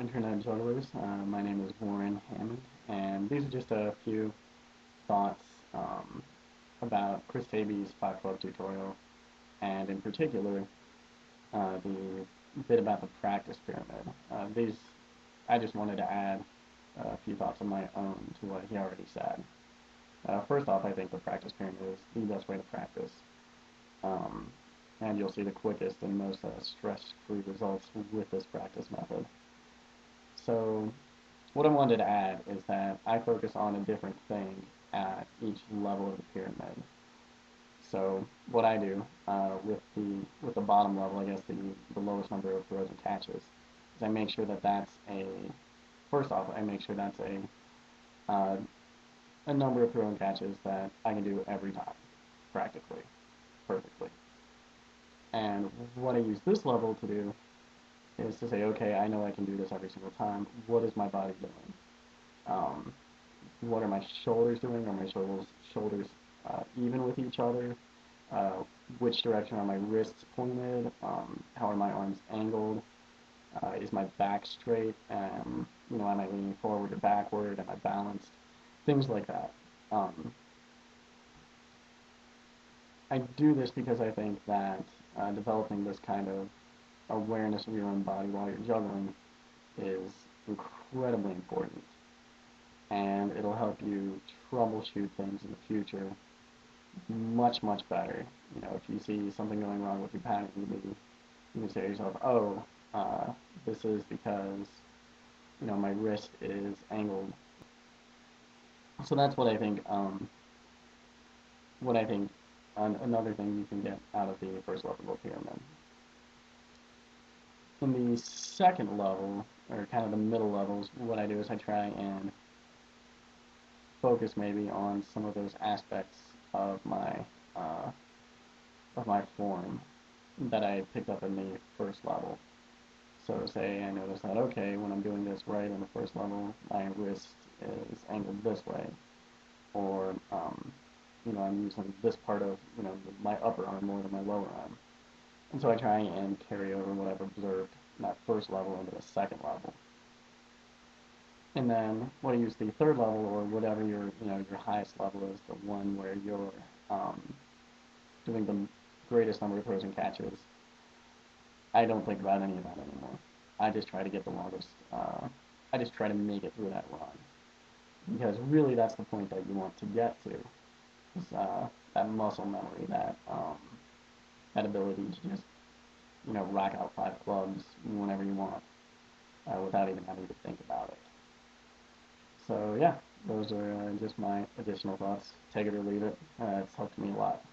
Internet Jugglers. My name is Warren Hammond, and these are just a few thoughts about Chris Taby's 512 tutorial, and in particular, the bit about the practice pyramid. I just wanted to add a few thoughts of my own to what he already said. First off, I think the practice pyramid is the best way to practice, um, and you'll see the quickest and most stress-free results with this practice method. So what I wanted to add is that I focus on a different thing at each level of the pyramid. So what I do with the bottom level, I guess the lowest number of throws and catches, is I make sure that that's a first off I make sure that's a number of throw and catches that I can do every time, practically, perfectly. And what I use this level to do is to say, okay, I know I can do this every single time. What is my body doing? Um, what are my shoulders doing? Are my shoulders even with each other? Uh, which direction are my wrists pointed? How are my arms angled? Is my back straight? Am I leaning forward or backward? Am I balanced? Things like that. Um, I do this because I think that developing this kind of awareness of your own body while you're juggling is incredibly important, and it'll help you troubleshoot things in the future much, much better. If you see something going wrong with your pattern, you can say to yourself, oh, this is because, my wrist is angled. So that's what I think another thing you can get out of the first level of the pyramid. In the second level, or kind of the middle levels, what I do is I try and focus maybe on some of those aspects of uh, my form that I picked up in the first level. So say I notice that, okay, when I'm doing this right on the first level, my wrist is angled this way, or I'm using this part of my upper arm more than my lower arm, and so I try and carry over what I've observed in that first level into the second level. And then when I use the third level, or whatever your highest level is, the one where you're um, doing the greatest number of throws and catches, I don't think about any of that anymore. I just try to get the longest. I just try to make it through that run, because really that's the point that you want to get to. Is that muscle memory, that ability to just rack out 5 clubs whenever you want, without even having to think about it. So yeah, those are just my additional thoughts. Take it or leave it. It's helped me a lot.